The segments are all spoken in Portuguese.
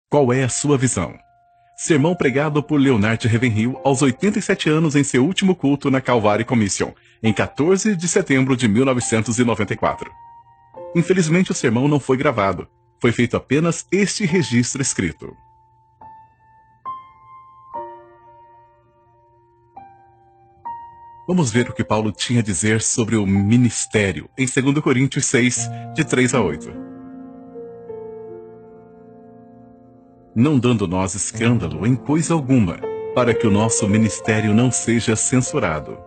Qual é a sua visão? Sermão pregado por Leonard Ravenhill aos 87 anos em seu último culto na Calvary Commission, em 14 de setembro de 1994. Infelizmente o sermão não foi gravado, foi feito apenas este registro escrito. Vamos ver o que Paulo tinha a dizer sobre o ministério, em 2 Coríntios 6, de 3 a 8. Não dando nós escândalo em coisa alguma, para que o nosso ministério não seja censurado.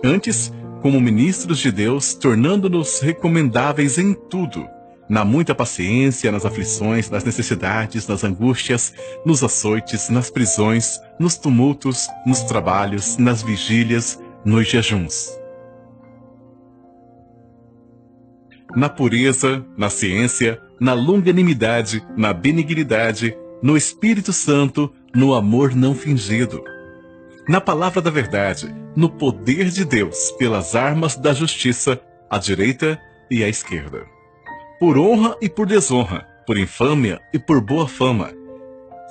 Antes, como ministros de Deus, tornando-nos recomendáveis em tudo, na muita paciência, nas aflições, nas necessidades, nas angústias, nos açoites, nas prisões, nos tumultos, nos trabalhos, nas vigílias, nos jejuns. Na pureza, na ciência, na longanimidade, na benignidade, no Espírito Santo, no amor não fingido. Na palavra da verdade, no poder de Deus, pelas armas da justiça, à direita e à esquerda. Por honra e por desonra, por infâmia e por boa fama,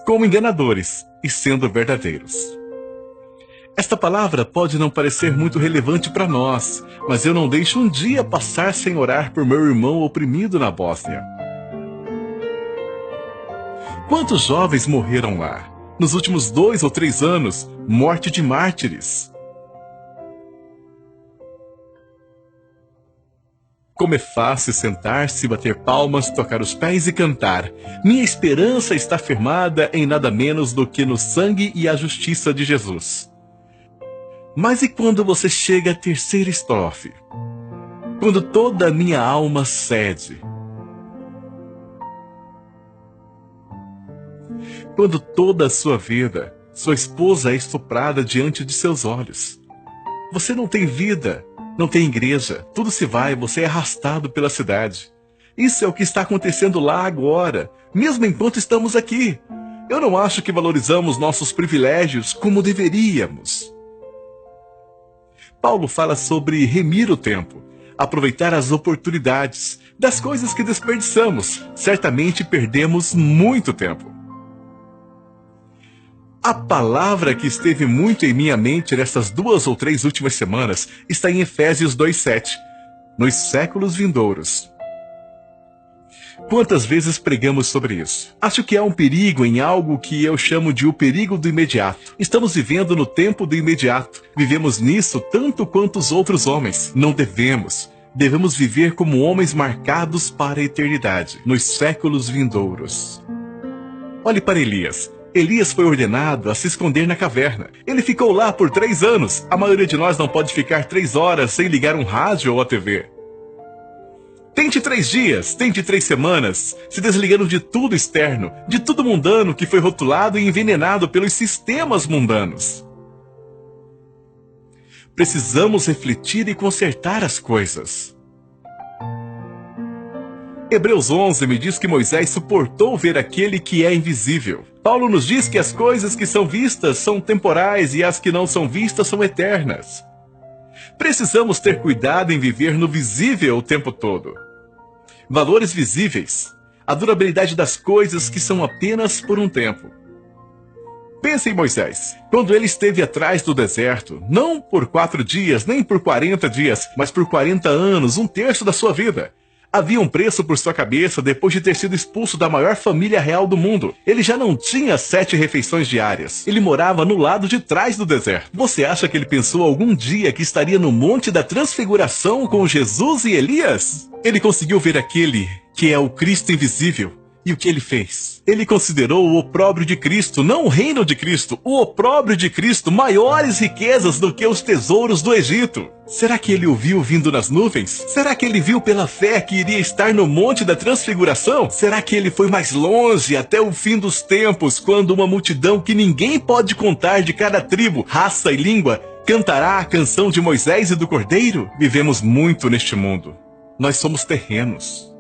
como enganadores e sendo verdadeiros. Esta palavra pode não parecer muito relevante para nós, mas eu não deixo um dia passar sem orar por meu irmão oprimido na Bósnia. Quantos jovens morreram lá? Nos últimos 2 ou 3 anos, morte de mártires. Como é fácil sentar-se, bater palmas, tocar os pés e cantar. Minha esperança está firmada em nada menos do que no sangue e a justiça de Jesus. Mas e quando você chega à terceira estrofe? Quando toda a minha alma cede. Quando toda a sua vida, sua esposa é estuprada diante de seus olhos. Você não tem vida, não tem igreja, tudo se vai, você é arrastado pela cidade. Isso é o que está acontecendo lá agora, mesmo enquanto estamos aqui. Eu não acho que valorizamos nossos privilégios como deveríamos. Paulo fala sobre remir o tempo, aproveitar as oportunidades, das coisas que desperdiçamos. Certamente perdemos muito tempo. A palavra que esteve muito em minha mente nessas 2 ou 3 últimas semanas está em Efésios 2:7, nos séculos vindouros. Quantas vezes pregamos sobre isso? Acho que há um perigo em algo que eu chamo de o perigo do imediato. Estamos vivendo no tempo do imediato. Vivemos nisso tanto quanto os outros homens. Não devemos. Devemos viver como homens marcados para a eternidade, nos séculos vindouros. Olhe para Elias. Elias foi ordenado a se esconder na caverna. Ele ficou lá por 3 anos. A maioria de nós não pode ficar 3 horas sem ligar um rádio ou a TV. Tente 3 dias, tente 3 semanas, se desligando de tudo externo, de tudo mundano que foi rotulado e envenenado pelos sistemas mundanos. Precisamos refletir e consertar as coisas. Hebreus 11 me diz que Moisés suportou ver aquele que é invisível. Paulo nos diz que as coisas que são vistas são temporais e as que não são vistas são eternas. Precisamos ter cuidado em viver no visível o tempo todo. Valores visíveis, a durabilidade das coisas que são apenas por um tempo. Pense em Moisés, quando ele esteve atrás do deserto, não por 4 dias, nem por 40 dias, mas por 40 anos, 1/3 da sua vida. Havia um preço por sua cabeça depois de ter sido expulso da maior família real do mundo. Ele já não tinha 7 refeições diárias. Ele morava no lado de trás do deserto. Você acha que ele pensou algum dia que estaria no Monte da Transfiguração com Jesus e Elias? Ele conseguiu ver aquele que é o Cristo invisível. E o que ele fez? Ele considerou o opróbrio de Cristo, não o reino de Cristo, o opróbrio de Cristo, maiores riquezas do que os tesouros do Egito. Será que ele o viu vindo nas nuvens? Será que ele viu pela fé que iria estar no Monte da Transfiguração? Será que ele foi mais longe até o fim dos tempos, quando uma multidão que ninguém pode contar de cada tribo, raça e língua cantará a canção de Moisés e do Cordeiro? Vivemos muito neste mundo. Nós somos terrenos.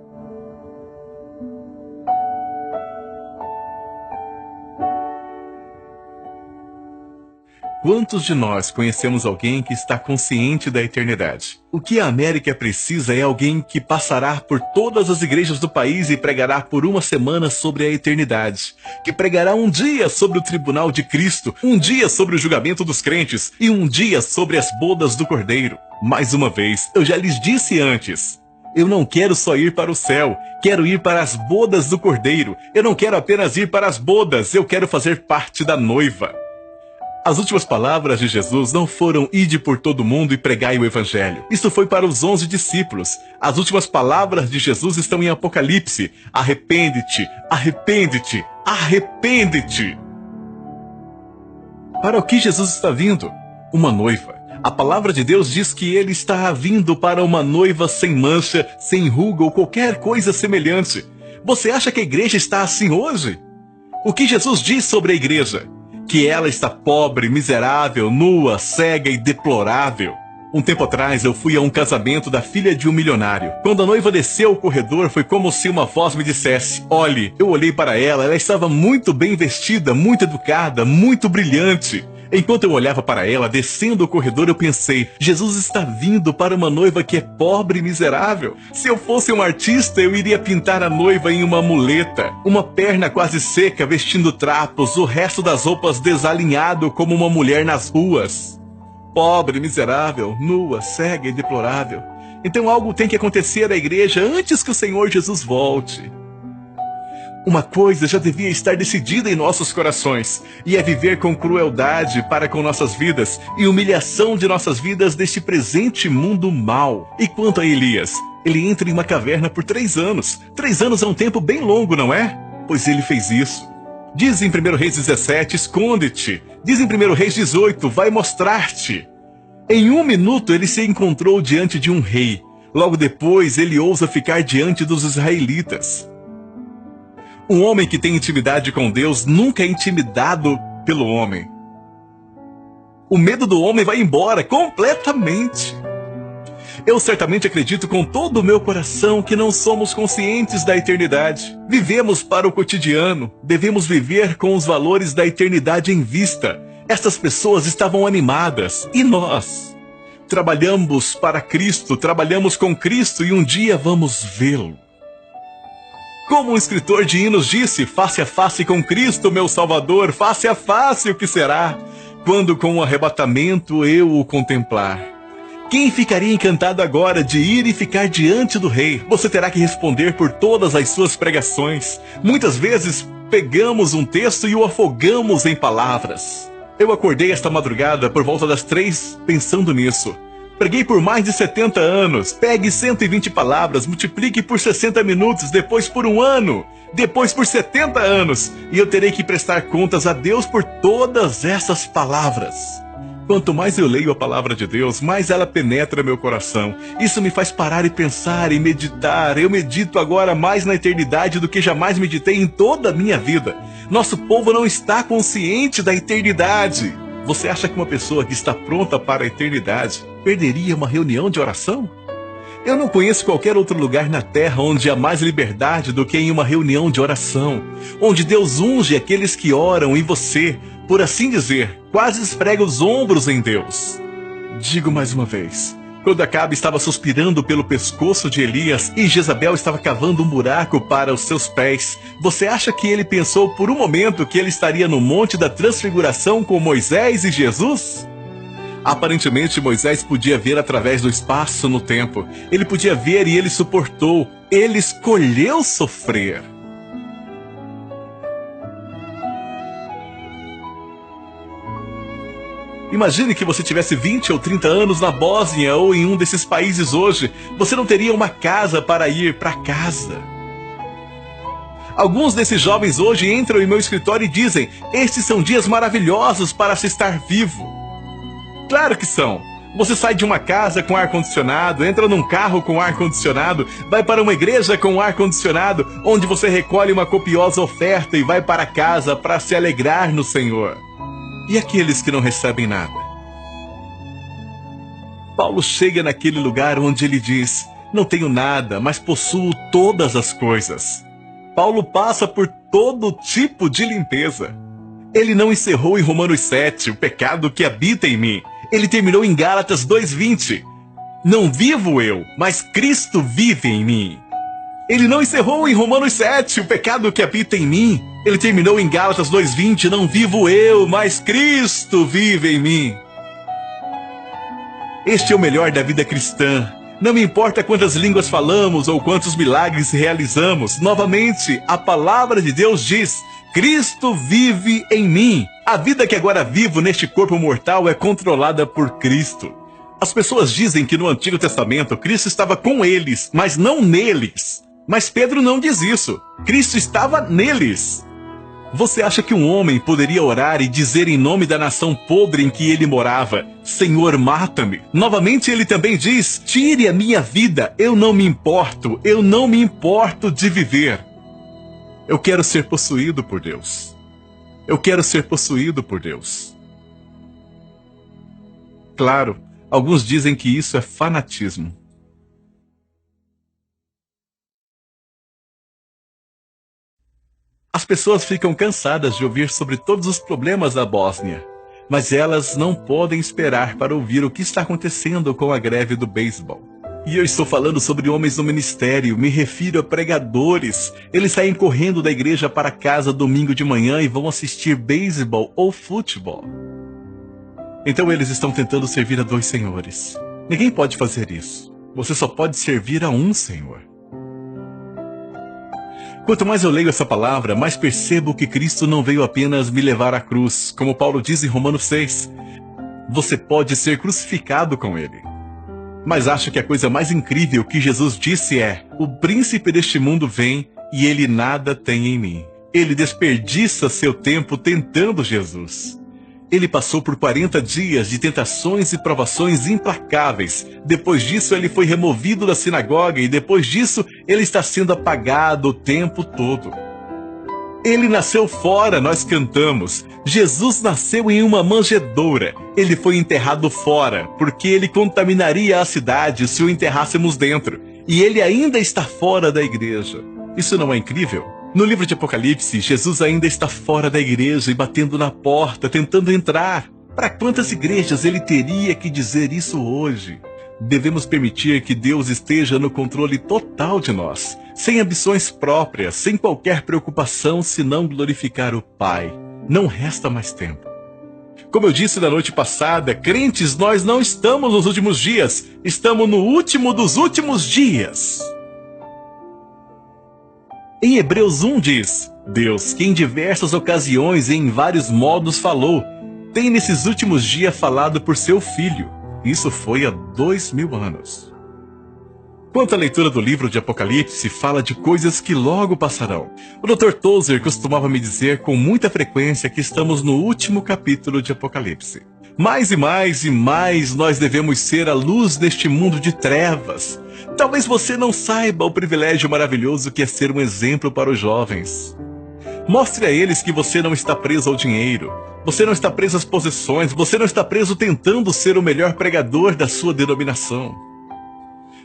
Quantos de nós conhecemos alguém que está consciente da eternidade? O que a América precisa é alguém que passará por todas as igrejas do país e pregará por uma semana sobre a eternidade, que pregará um dia sobre o tribunal de Cristo, um dia sobre o julgamento dos crentes e um dia sobre as bodas do Cordeiro. Mais uma vez, eu já lhes disse antes, eu não quero só ir para o céu, quero ir para as bodas do Cordeiro. Eu não quero apenas ir para as bodas, eu quero fazer parte da noiva. As últimas palavras de Jesus não foram ide por todo mundo e pregai o evangelho. Isso foi para os 11 discípulos. As últimas palavras de Jesus estão em Apocalipse. Arrepende-te, arrepende-te, arrepende-te. Para o que Jesus está vindo? Uma noiva. A palavra de Deus diz que ele está vindo para uma noiva sem mancha, sem ruga ou qualquer coisa semelhante. Você acha que a igreja está assim hoje? O que Jesus diz sobre a igreja? Que ela está pobre, miserável, nua, cega e deplorável. Um tempo atrás eu fui a um casamento da filha de um milionário. Quando a noiva desceu o corredor, foi como se uma voz me dissesse, olhe, eu olhei para ela, ela estava muito bem vestida, muito educada, muito brilhante. Enquanto eu olhava para ela, descendo o corredor, eu pensei, Jesus está vindo para uma noiva que é pobre e miserável. Se eu fosse um artista, eu iria pintar a noiva em uma muleta, uma perna quase seca, vestindo trapos, o resto das roupas desalinhado como uma mulher nas ruas. Pobre, miserável, nua, cega e deplorável. Então algo tem que acontecer à igreja antes que o Senhor Jesus volte. Uma coisa já devia estar decidida em nossos corações, e é viver com crueldade para com nossas vidas e humilhação de nossas vidas deste presente mundo mau. E quanto a Elias, ele entra em uma caverna por 3 anos. 3 anos é um tempo bem longo, não é? Pois ele fez isso. Diz em 1 Reis 17, esconde-te. Diz em 1 Reis 18, vai mostrar-te. Em 1 minuto ele se encontrou diante de um rei. Logo depois ele ousa ficar diante dos israelitas. Um homem que tem intimidade com Deus nunca é intimidado pelo homem. O medo do homem vai embora completamente. Eu certamente acredito com todo o meu coração que não somos conscientes da eternidade. Vivemos para o cotidiano, devemos viver com os valores da eternidade em vista. Estas pessoas estavam animadas, e nós? Trabalhamos para Cristo, trabalhamos com Cristo e um dia vamos vê-lo. Como um escritor de hinos disse, face a face com Cristo, meu Salvador, face a face o que será, quando com o arrebatamento eu o contemplar. Quem ficaria encantado agora de ir e ficar diante do Rei? Você terá que responder por todas as suas pregações. Muitas vezes pegamos um texto e o afogamos em palavras. Eu acordei esta madrugada por volta das 3 pensando nisso. Preguei por mais de 70 anos. Pegue 120 palavras, multiplique por 60 minutos, depois por 1 ano, depois por 70 anos. E eu terei que prestar contas a Deus por todas essas palavras. Quanto mais eu leio a palavra de Deus, mais ela penetra meu coração. Isso me faz parar e pensar e meditar. Eu medito agora mais na eternidade do que jamais meditei em toda a minha vida. Nosso povo não está consciente da eternidade. Você acha que uma pessoa que está pronta para a eternidade perderia uma reunião de oração? Eu não conheço qualquer outro lugar na terra onde há mais liberdade do que em uma reunião de oração, onde Deus unge aqueles que oram e você, por assim dizer, quase esfrega os ombros em Deus. Digo mais uma vez, quando Acabe estava suspirando pelo pescoço de Elias e Jezabel estava cavando um buraco para os seus pés, você acha que ele pensou por um momento que ele estaria no Monte da Transfiguração com Moisés e Jesus? Aparentemente, Moisés podia ver através do espaço no tempo. Ele podia ver e ele suportou. Ele escolheu sofrer. Imagine que você tivesse 20 ou 30 anos na Bósnia ou em um desses países hoje. Você não teria uma casa para ir para casa. Alguns desses jovens hoje entram em meu escritório e dizem: estes são dias maravilhosos para se estar vivo. Claro que são. Você sai de uma casa com ar-condicionado, entra num carro com ar-condicionado, vai para uma igreja com ar-condicionado, onde você recolhe uma copiosa oferta e vai para casa para se alegrar no Senhor. E aqueles que não recebem nada? Paulo chega naquele lugar onde ele diz: não tenho nada, mas possuo todas as coisas. Paulo passa por todo tipo de limpeza. Ele não encerrou em Romanos 7, o pecado que habita em mim. Ele terminou em Gálatas 2:20. Não vivo eu, mas Cristo vive em mim. Ele não encerrou em Romanos 7, o pecado que habita em mim. Ele terminou em Gálatas 2:20. Não vivo eu, mas Cristo vive em mim. Este é o melhor da vida cristã. Não me importa quantas línguas falamos ou quantos milagres realizamos. Novamente, a palavra de Deus diz: Cristo vive em mim. A vida que agora vivo neste corpo mortal é controlada por Cristo. As pessoas dizem que no Antigo Testamento Cristo estava com eles, mas não neles. Mas Pedro não diz isso. Cristo estava neles. Você acha que um homem poderia orar e dizer em nome da nação podre em que ele morava: Senhor, mata-me? Novamente ele também diz: tire a minha vida, eu não me importo de viver. Eu quero ser possuído por Deus. Eu quero ser possuído por Deus. Claro, alguns dizem que isso é fanatismo. As pessoas ficam cansadas de ouvir sobre todos os problemas da Bósnia, mas elas não podem esperar para ouvir o que está acontecendo com a greve do beisebol. E eu estou falando sobre homens no ministério, me refiro a pregadores. Eles saem correndo da igreja para casa domingo de manhã e vão assistir beisebol ou futebol. Então eles estão tentando servir a dois senhores. Ninguém pode fazer isso. Você só pode servir a um Senhor. Quanto mais eu leio essa palavra, mais percebo que Cristo não veio apenas me levar à cruz, como Paulo diz em Romanos 6. Você pode ser crucificado com ele. Mas acho que a coisa mais incrível que Jesus disse é: o príncipe deste mundo vem e ele nada tem em mim. Ele desperdiça seu tempo tentando Jesus. Ele passou por 40 dias de tentações e provações implacáveis. Depois disso, ele foi removido da sinagoga e depois disso, ele está sendo apagado o tempo todo. Ele nasceu fora, nós cantamos. Jesus nasceu em uma manjedoura. Ele foi enterrado fora, porque ele contaminaria a cidade se o enterrássemos dentro. E ele ainda está fora da igreja. Isso não é incrível? No livro de Apocalipse, Jesus ainda está fora da igreja e batendo na porta, tentando entrar. Para quantas igrejas ele teria que dizer isso hoje? Devemos permitir que Deus esteja no controle total de nós, sem ambições próprias, sem qualquer preocupação senão glorificar o Pai. Não resta mais tempo. Como eu disse na noite passada, crentes, nós não estamos nos últimos dias, estamos no último dos últimos dias. Em Hebreus 1 diz: Deus, que em diversas ocasiões e em vários modos falou, tem nesses últimos dias falado por seu Filho. Isso foi há 2000 anos. Quanto à leitura do livro de Apocalipse, fala de coisas que logo passarão. O Dr. Tozer costumava me dizer com muita frequência que estamos no último capítulo de Apocalipse. Mais e mais e mais nós devemos ser a luz neste mundo de trevas. Talvez você não saiba o privilégio maravilhoso que é ser um exemplo para os jovens. Mostre a eles que você não está preso ao dinheiro, você não está preso às possessões, você não está preso tentando ser o melhor pregador da sua denominação.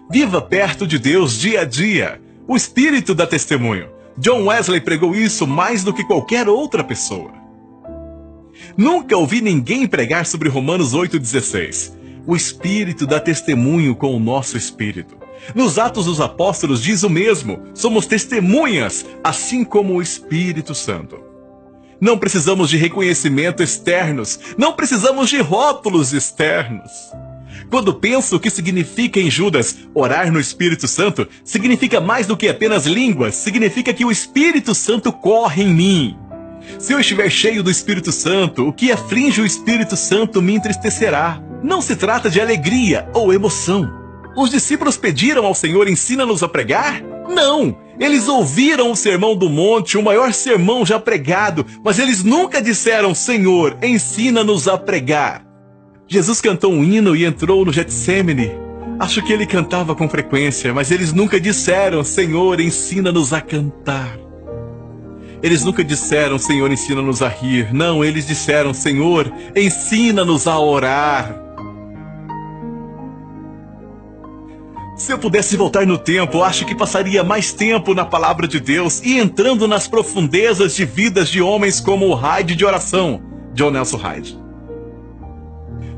Viva perto de Deus dia a dia. O Espírito dá testemunho. John Wesley pregou isso mais do que qualquer outra pessoa. Nunca ouvi ninguém pregar sobre Romanos 8,16. O Espírito dá testemunho com o nosso Espírito. Nos Atos dos Apóstolos diz o mesmo. Somos testemunhas, assim como o Espírito Santo. Não precisamos de reconhecimento externos. Não precisamos de rótulos externos. Quando penso o que significa em Judas orar no Espírito Santo, significa mais do que apenas línguas. Significa que o Espírito Santo corre em mim. Se eu estiver cheio do Espírito Santo, o que aflige o Espírito Santo me entristecerá. Não se trata de alegria ou emoção. Os discípulos pediram ao Senhor: ensina-nos a pregar? Não! Eles ouviram o Sermão do Monte, o maior sermão já pregado, mas eles nunca disseram: Senhor, ensina-nos a pregar. Jesus cantou um hino e entrou no Getsêmani. Acho que ele cantava com frequência, mas eles nunca disseram: Senhor, ensina-nos a cantar. Eles nunca disseram: Senhor, ensina-nos a rir. Não, eles disseram: Senhor, ensina-nos a orar. Se eu pudesse voltar no tempo, acho que passaria mais tempo na palavra de Deus e entrando nas profundezas de vidas de homens como o Hyde de oração, John Nelson Hyde.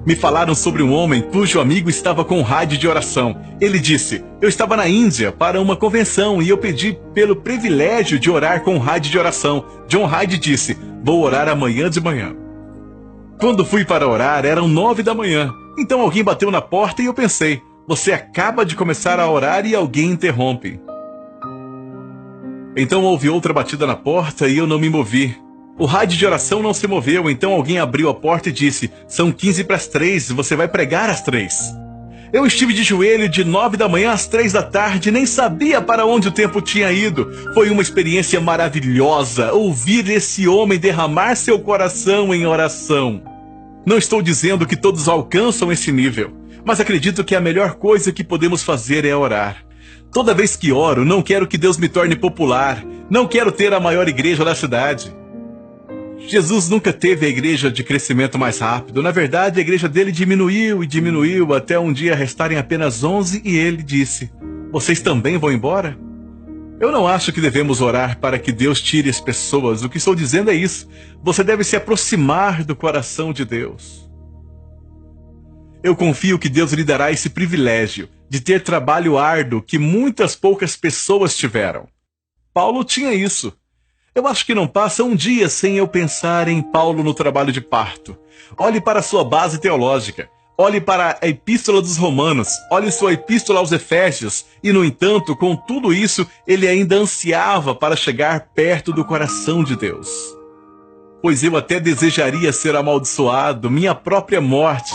Me falaram sobre um homem cujo amigo estava com o Hyde de oração. Ele disse: eu estava na Índia para uma convenção e eu pedi pelo privilégio de orar com o Hyde de oração. John Hyde disse: vou orar amanhã de manhã. Quando fui para orar, eram 9 da manhã. Então alguém bateu na porta e eu pensei: você acaba de começar a orar e alguém interrompe. Então houve outra batida na porta e eu não me movi. O Hyde de oração não se moveu, então alguém abriu a porta e disse: são 15 para as 3, você vai pregar às 3. Eu estive de joelho de 9 da manhã às 3 da tarde, nem sabia para onde o tempo tinha ido. Foi uma experiência maravilhosa ouvir esse homem derramar seu coração em oração. Não estou dizendo que todos alcançam esse nível, mas acredito que a melhor coisa que podemos fazer é orar. Toda vez que oro, não quero que Deus me torne popular, não quero ter a maior igreja da cidade. Jesus nunca teve a igreja de crescimento mais rápido. Na verdade, a igreja dele diminuiu e diminuiu até um dia restarem apenas 11 e ele disse: vocês também vão embora? Eu não acho que devemos orar para que Deus tire as pessoas. O que estou dizendo é isso. Você deve se aproximar do coração de Deus. Eu confio que Deus lhe dará esse privilégio de ter trabalho árduo que muitas poucas pessoas tiveram. Paulo tinha isso. Eu acho que não passa um dia sem eu pensar em Paulo no trabalho de parto. Olhe para sua base teológica. Olhe para a Epístola dos Romanos. Olhe sua Epístola aos Efésios. E, no entanto, com tudo isso, ele ainda ansiava para chegar perto do coração de Deus. Pois eu até desejaria ser amaldiçoado, minha própria morte.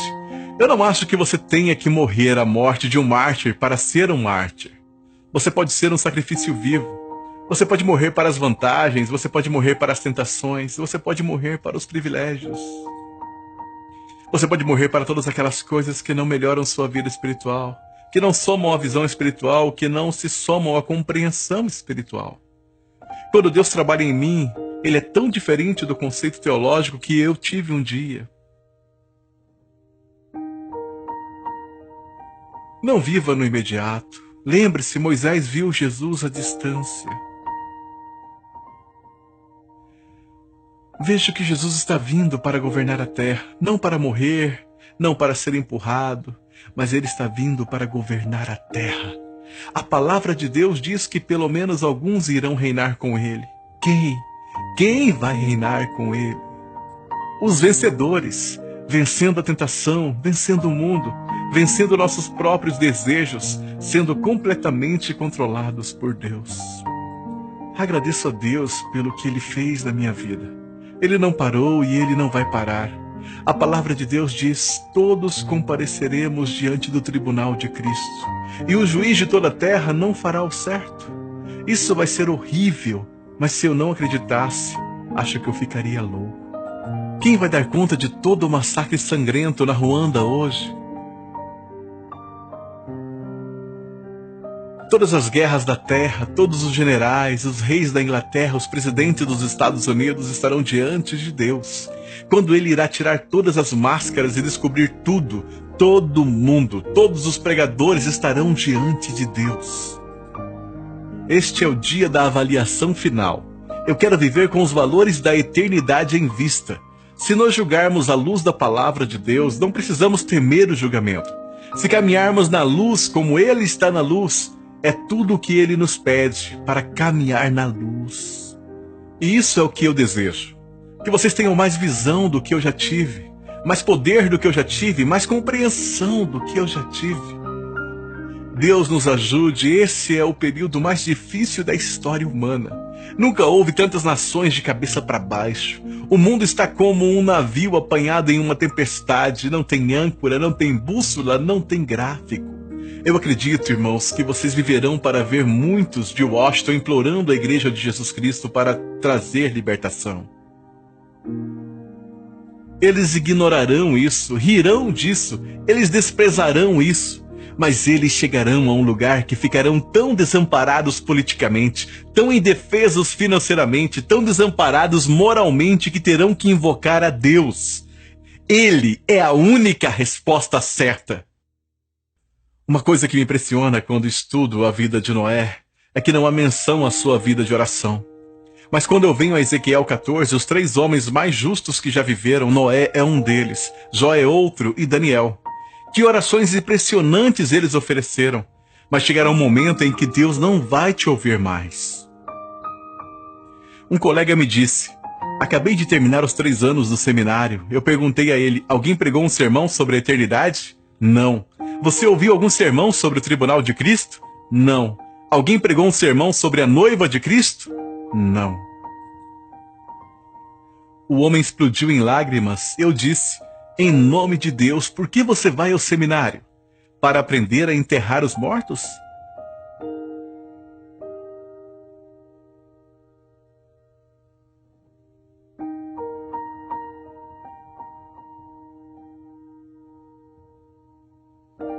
Eu não acho que você tenha que morrer a morte de um mártir para ser um mártir. Você pode ser um sacrifício vivo. Você pode morrer para as vantagens, você pode morrer para as tentações, você pode morrer para os privilégios. Você pode morrer para todas aquelas coisas que não melhoram sua vida espiritual, que não somam a visão espiritual, que não se somam à compreensão espiritual. Quando Deus trabalha em mim, Ele é tão diferente do conceito teológico que eu tive um dia. Não viva no imediato. Lembre-se, Moisés viu Jesus à distância. Veja que Jesus está vindo para governar a terra, não para morrer, não para ser empurrado, mas Ele está vindo para governar a terra. A palavra de Deus diz que pelo menos alguns irão reinar com Ele. Quem? Quem vai reinar com Ele? Os vencedores, vencendo a tentação, vencendo o mundo, vencendo nossos próprios desejos, sendo completamente controlados por Deus. Agradeço a Deus pelo que Ele fez na minha vida. Ele não parou e Ele não vai parar. A palavra de Deus diz: todos compareceremos diante do tribunal de Cristo. E o juiz de toda a terra não fará o certo. Isso vai ser horrível, mas se eu não acreditasse, acho que eu ficaria louco. Quem vai dar conta de todo o massacre sangrento na Ruanda hoje? Todas as guerras da terra, todos os generais, os reis da Inglaterra, os presidentes dos Estados Unidos estarão diante de Deus. Quando Ele irá tirar todas as máscaras e descobrir tudo, todo mundo, todos os pregadores estarão diante de Deus. Este é o dia da avaliação final. Eu quero viver com os valores da eternidade em vista. Se nós julgarmos à luz da palavra de Deus, não precisamos temer o julgamento. Se caminharmos na luz como Ele está na luz, é tudo o que Ele nos pede para caminhar na luz. E isso é o que eu desejo. Que vocês tenham mais visão do que eu já tive, mais poder do que eu já tive, mais compreensão do que eu já tive. Deus nos ajude, esse é o período mais difícil da história humana. Nunca houve tantas nações de cabeça para baixo. O mundo está como um navio apanhado em uma tempestade, não tem âncora, não tem bússola, não tem gráfico. Eu acredito, irmãos, que vocês viverão para ver muitos de Washington implorando a Igreja de Jesus Cristo para trazer libertação. Eles ignorarão isso, rirão disso, eles desprezarão isso, mas eles chegarão a um lugar que ficarão tão desamparados politicamente, tão indefesos financeiramente, tão desamparados moralmente que terão que invocar a Deus. Ele é a única resposta certa. Uma coisa que me impressiona quando estudo a vida de Noé é que não há menção à sua vida de oração. Mas quando eu venho a Ezequiel 14, os 3 homens mais justos que já viveram, Noé é um deles, Jó é outro e Daniel. Que orações impressionantes eles ofereceram. Mas chegará um momento em que Deus não vai te ouvir mais. Um colega me disse: acabei de terminar os 3 anos do seminário. Eu perguntei a ele: alguém pregou um sermão sobre a eternidade? Não. Você ouviu algum sermão sobre o tribunal de Cristo? Não. Alguém pregou um sermão sobre a noiva de Cristo? Não. O homem explodiu em lágrimas. Eu disse: em nome de Deus, por que você vai ao seminário? Para aprender a enterrar os mortos?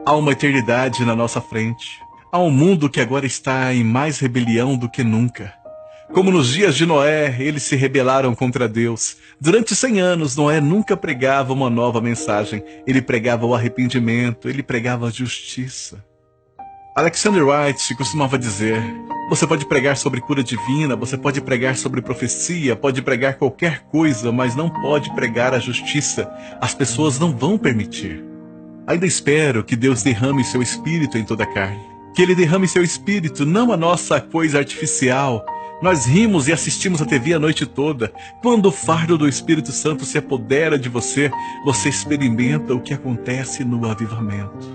Há uma eternidade na nossa frente. Há um mundo que agora está em mais rebelião do que nunca. Como nos dias de Noé, eles se rebelaram contra Deus. Durante 100 anos, Noé nunca pregava uma nova mensagem. Ele pregava o arrependimento, ele pregava a justiça. Alexander White costumava dizer: você pode pregar sobre cura divina, você pode pregar sobre profecia, pode pregar qualquer coisa, mas não pode pregar a justiça. As pessoas não vão permitir. Ainda espero que Deus derrame seu espírito em toda a carne. Que Ele derrame seu espírito, não a nossa coisa artificial. Nós rimos e assistimos a TV a noite toda. Quando o fardo do Espírito Santo se apodera de você, você experimenta o que acontece no avivamento.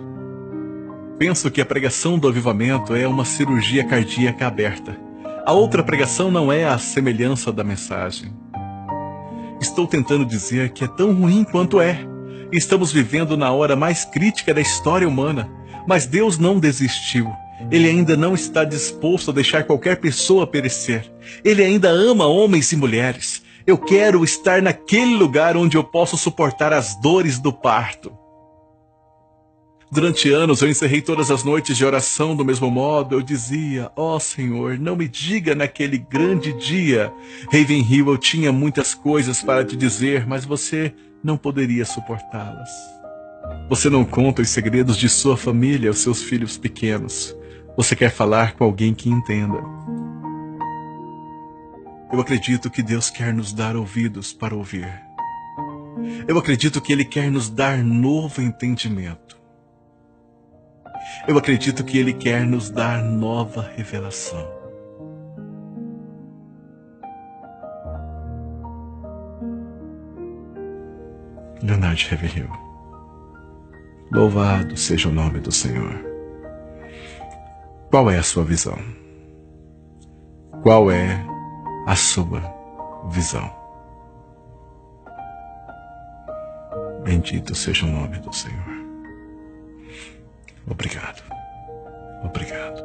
Penso que a pregação do avivamento é uma cirurgia cardíaca aberta. A outra pregação não é a semelhança da mensagem. Estou tentando dizer que é tão ruim quanto é. Estamos vivendo na hora mais crítica da história humana, mas Deus não desistiu. Ele ainda não está disposto a deixar qualquer pessoa perecer. Ele ainda ama homens e mulheres. Eu quero estar naquele lugar onde eu posso suportar as dores do parto. Durante anos eu encerrei todas as noites de oração do mesmo modo. Eu dizia: ó Senhor, não me diga naquele grande dia. Ravenhill, eu tinha muitas coisas para te dizer, mas você não poderia suportá-las. Você não conta os segredos de sua família aos seus filhos pequenos. Você quer falar com alguém que entenda. Eu acredito que Deus quer nos dar ouvidos para ouvir. Eu acredito que Ele quer nos dar novo entendimento. Eu acredito que Ele quer nos dar nova revelação. Leonard Ravenhill. Louvado seja o nome do Senhor. Qual é a sua visão? Qual é a sua visão? Bendito seja o nome do Senhor. Obrigado. Obrigado.